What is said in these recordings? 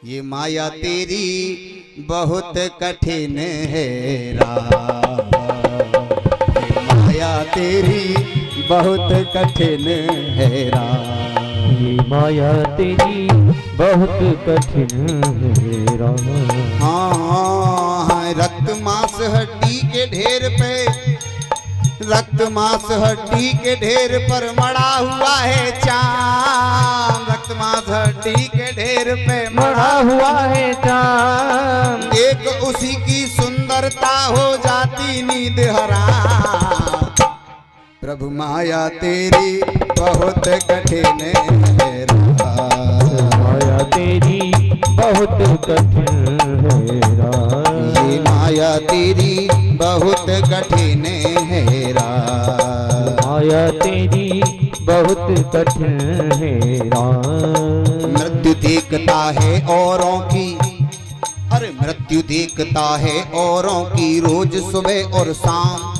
ये माया तेरी बहुत कठिन है राम, ये माया तेरी बहुत कठिन है राम, ये माया तेरी बहुत कठिन है राम। हाँ रक्त मांस हड्डी के ढेर पे, रक्त मांस हड्डी के ढेर पर मड़ा हुआ है चांद, रक्त मांस हड्डी के ढेर पे मड़ा हुआ है चांद, एक उसी की सुंदरता हो जाती नींद हराम। प्रभु माया तेरी बहुत कठिन है राम, माया तेरी बहुत कठिन है राम, ये माया तेरी बहुत कठिन है राम, माया तेरी बहुत कठिन है राम। मृत्यु देखता है औरों की, अरे मृत्यु देखता है औरों की रोज सुबह और शाम,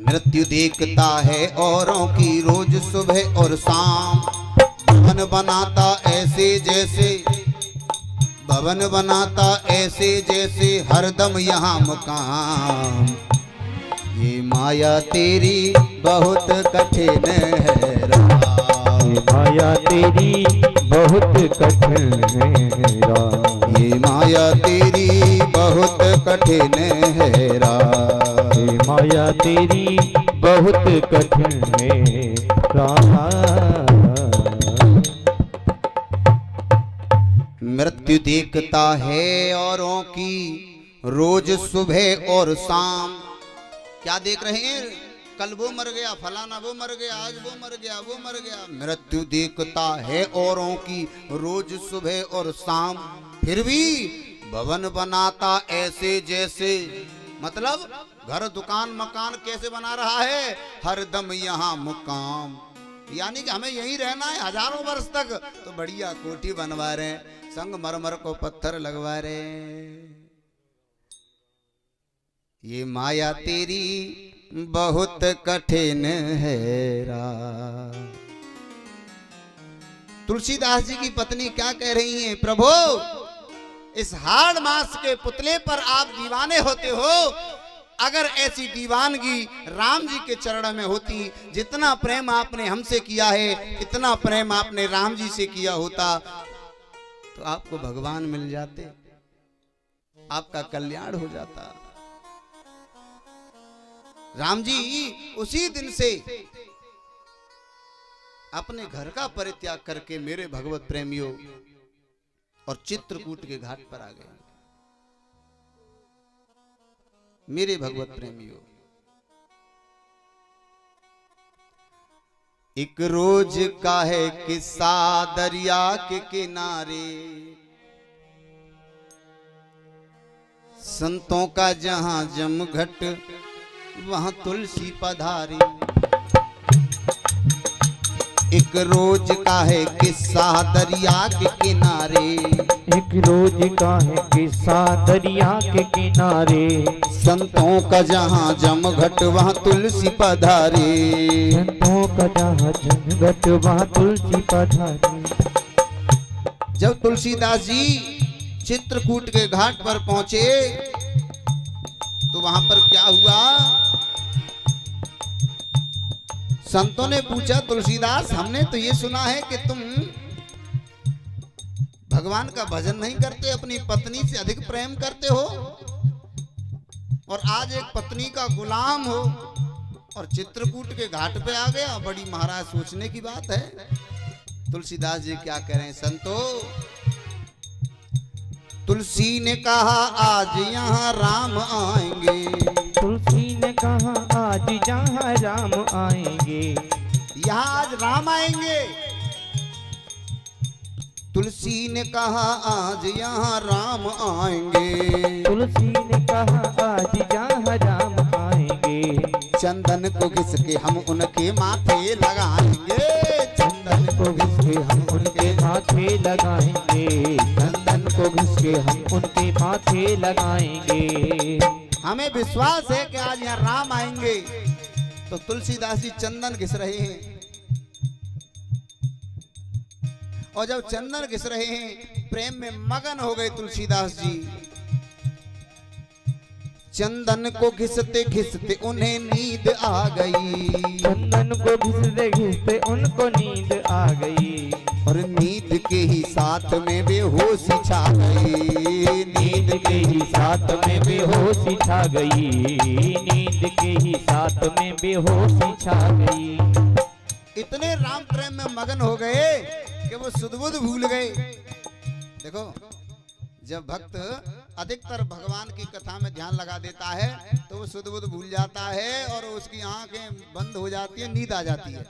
मृत्यु देखता है औरों की रोज सुबह और शाम। भवन बनाता ऐसे जैसे, भवन बनाता ऐसे जैसे हरदम यहाँ मकाम। ये माया तेरी बहुत कठिन है राम, ये माया तेरी बहुत कठिन है राम, ये माया तेरी बहुत कठिन है राम, ये माया तेरी बहुत कठिन है राम। मृत्यु देखता है औरों की रोज सुबह और शाम। क्या देख रहे हैं? कल वो मर गया, फलाना वो मर गया, आज वो मर गया, वो मर गया। मृत्यु देखता है औरों की रोज सुबह और शाम, फिर भी भवन बनाता ऐसे जैसे, मतलब घर दुकान मकान कैसे बना रहा है? हरदम यहाँ मुकाम, यानी कि हमें यहीं रहना है हजारों वर्ष तक, तो बढ़िया कोठी बनवा रहे हैं, संगमरमर को पत्थर लगवा रहे हैं। ये माया तेरी बहुत कठिन है राम। तुलसीदास जी की पत्नी क्या कह रही हैं? प्रभु इस हाड़ मास के पुतले पर आप दीवाने होते हो, अगर ऐसी दीवानगी राम जी के चरण में होती, जितना प्रेम आपने हमसे किया है, इतना प्रेम आपने राम जी से किया होता, तो आपको भगवान मिल जाते, आपका कल्याण हो जाता। राम जी उसी दिन से अपने घर का परित्याग करके मेरे भगवत प्रेमियों और चित्रकूट के घाट पर आ गए। मेरे भगवत प्रेमियों, एक रोज का है किस्सा दरिया के किनारे, संतों का जहां जमघट वहां तुलसी पधारी। एक रोज का है किस्सा दरिया के किनारे, एक रोज का है किस्सा दरिया के किनारे, संतों का जहां जमघट वहां तुलसी पधारी, संतों का जहां जमघट वहां तुलसी पधारी। जब तुलसीदास जी चित्रकूट के घाट पर पहुंचे तो वहां पर क्या हुआ? संतों ने पूछा, तुलसीदास हमने तो ये सुना है कि तुम भगवान का भजन नहीं करते, अपनी पत्नी से अधिक प्रेम करते हो, और आज एक पत्नी का गुलाम हो और चित्रकूट के घाट पे आ गया। बड़ी महाराज सोचने की बात है। तुलसीदास जी क्या कह रहे हैं? संतो, तुलसी ने कहा आज यहाँ राम आएंगे, तुलसी ने कहा आज जहाँ राम आएंगे, यहाँ आज राम आएंगे। तुलसी ने कहा आज यहाँ राम आएंगे, तुलसी ने कहा आज जहाँ राम आएंगे, चंदन को घिस के हम उनके माथे लगाएंगे, चंदन को घिस के हम उनके माथे लगाएंगे, चंदन को घिस के हम उनके माथे लगाएंगे। हमें विश्वास है कि आज यहाँ राम आएंगे। तो तुलसीदास जी चंदन घिस रहे हैं और जब चंदन घिस रहे हैं प्रेम में मगन हो गए तुलसीदास जी। चंदन को घिसते घिसते उन्हें नींद आ गई। चंदन को घिसते घिसते उनको नींद आ गई। और नींद के ही साथ में बेहोशी छा गई। नींद के ही साथ में बेहोशी छा गई। नींद के ही साथ में बेहोशी छा गई। इतने राम प्रेम में मगन हो गए कि वो सुध बुध भूल गए। देखो, जब भक्त अधिकतर भगवान की कथा में ध्यान लगा देता है तो वो सुध बुध भूल जाता है और उसकी आंखें बंद हो जाती है, नींद आ जाती है।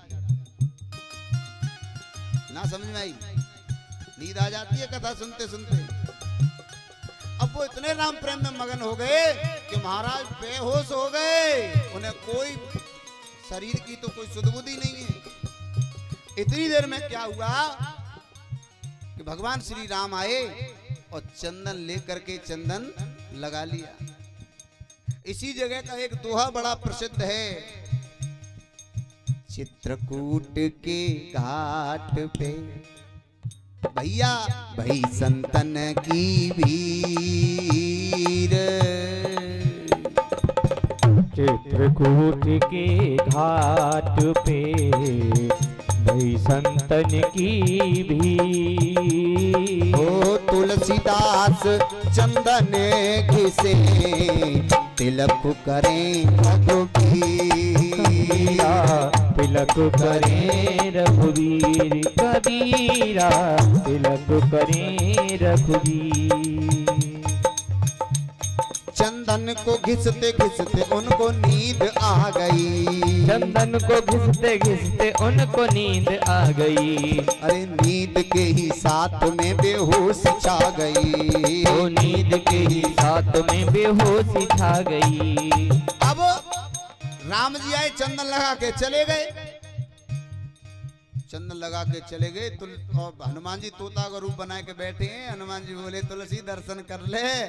ना समझ में आई? नींद आ जाती है कथा सुनते सुनते। अब वो इतने राम प्रेम में मगन हो गए कि महाराज बेहोश हो गए। उन्हें कोई शरीर की तो कोई सुध बुध ही नहीं है। इतनी देर में क्या हुआ कि भगवान श्री राम आए और चंदन लेकर के चंदन लगा लिया। इसी जगह का एक दोहा बड़ा प्रसिद्ध है। चित्रकूट के घाट पे भैया भई संतन की भीड़। चित्रकूट के घाट पे भई संतन की भीड़। ओ तुलसीदास चंदन घिसे तिलक करें रघुबीरा। तिलक करें रघुवीर कबीरा। तिलक करें रघुवीर। चंदन को घिसते घिसते उनको नींद आ गई। चंदन को घिसते घिसते उनको नींद आ गई। अरे नींद के ही साथ में बेहोशी छा गई। वो नींद के ही साथ में बेहोशी छा गई। अब राम जी आए, चंदन लगा के चले गए। चंदन लगा के चले गए। और हनुमान जी तोता का रूप बना के बैठे हैं। हनुमान जी बोले तुलसी दर्शन कर ले,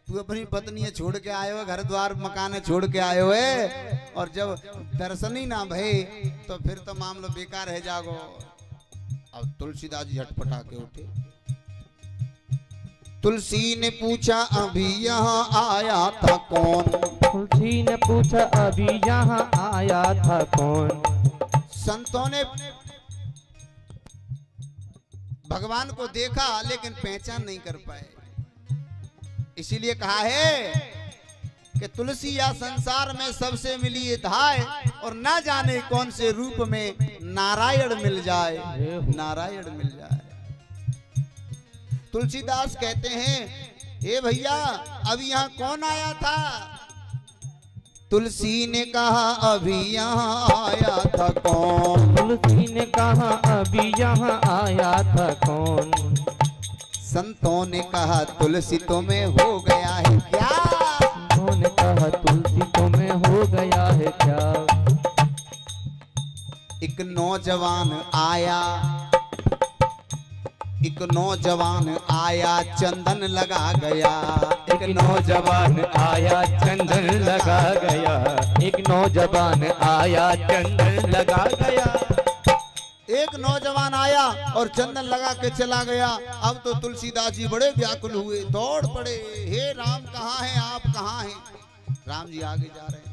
तू अपनी पत्नी है छोड़ के आयो है, घर द्वार मकान है छोड़ के आयो है, और जब दर्शन ही ना भई तो फिर तो मामला बेकार है जागो। अब तुलसीदास जी झटपटा के उठे। तुलसी ने पूछा अभी यहाँ आया था कौन। तुलसी ने पूछा अभी यहाँ आया था कौन। संतों ने भगवान को देखा लेकिन पहचान नहीं कर पाए। इसीलिए कहा है कि तुलसी या संसार में सबसे मिली धाय, और ना जाने कौन से रूप में नारायण मिल जाए। नारायण मिल जाए। तुलसीदास कहते हैं, हे भैया अभी यहाँ कौन आया था? तुलसी ने कहा अभी यहाँ आया था कौन। तुलसी ने कहा अभी यहाँ आया था कौन। संतों ने कहा तुलसी तुम्हें हो गया है क्या? उन्होंने कहा तुलसी तुम्हें हो गया है क्या? एक नौजवान आया, एक नौजवान आया चंदन लगा गया। एक नौजवान आया चंदन लगा गया। एक नौजवान आया चंदन लगा गया। एक नौजवान आया और चंदन लगा के चला गया। अब तो तुलसीदास जी बड़े व्याकुल हुए, दौड़ पड़े, हे राम कहाँ हैं आप, कहाँ हैं? राम जी आगे जा रहे हैं।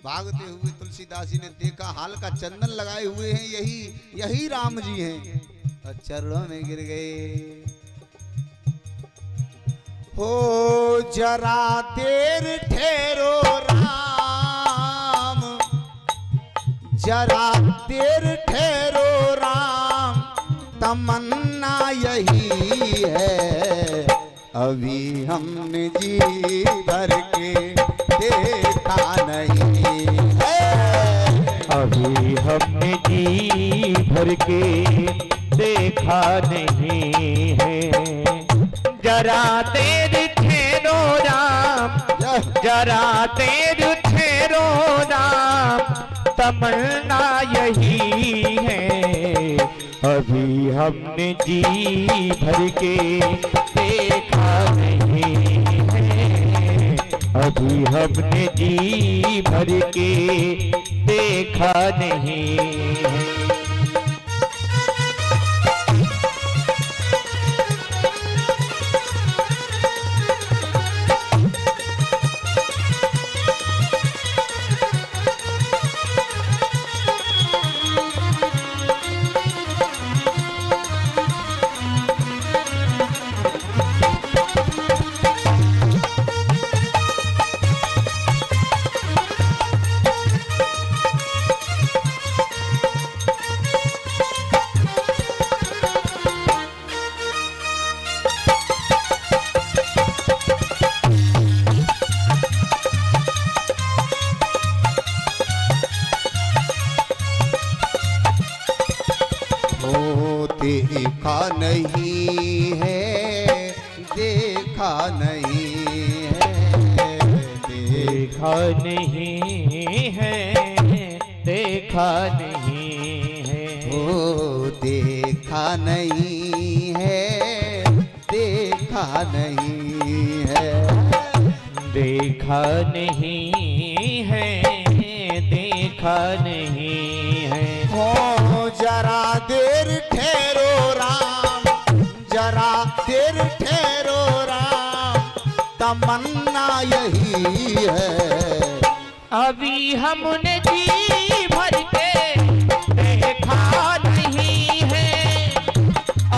भागते हुए तुलसीदास जी ने देखा हाल का चंदन लगाए हुए हैं, यही राम जी हैं, और चरणों में गिर गए। हो जरा देर ठहरो राम, जरा देर ठहरो राम, तमन्ना यही है अभी हमने जी भर के देखा नहीं है। अभी हमने जी भर के देखा नहीं है। जरा देर ठहरो राम, जरा देर ठहरो राम, तमन्ना यही है अभी हमने जी भर के देखा नहीं है। अभी हमने जी भर के देखा नहीं है। देखा नहीं है, देखा नहीं है, देखा नहीं है, देखा नहीं है, ओ देखा नहीं है, देखा नहीं है, देखा नहीं है, देखा नहीं है। हो जरा देर ठहरो राम, जरा देर ठहरो राम, तमन्ना यही है। अभी हमने जी भर के देखा नहीं है,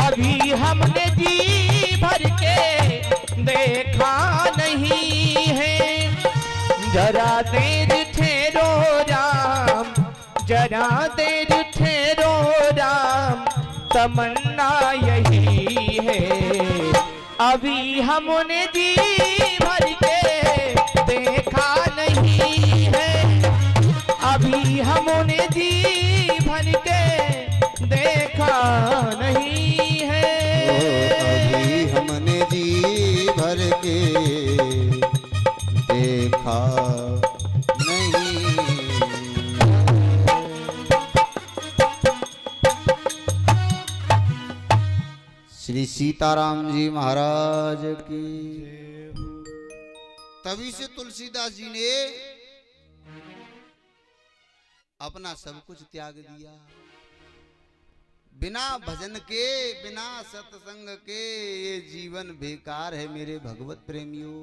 अभी हमने जी भर के देखा नहीं है। जरा देर ठहरो राम, जरा देर ठहरो राम, तमन्ना यही है। अभी हमने जी भर के देखा नहीं है, अभी हमने जी भर के देखा नहीं है। अभी हमने जी भर के देखा नहीं। श्री सीताराम जी महाराज की। तभी से तुलसीदास जी ने अपना सब कुछ त्याग दिया। बिना भजन के, बिना सत्संग के ये जीवन बेकार है मेरे भगवत प्रेमियों।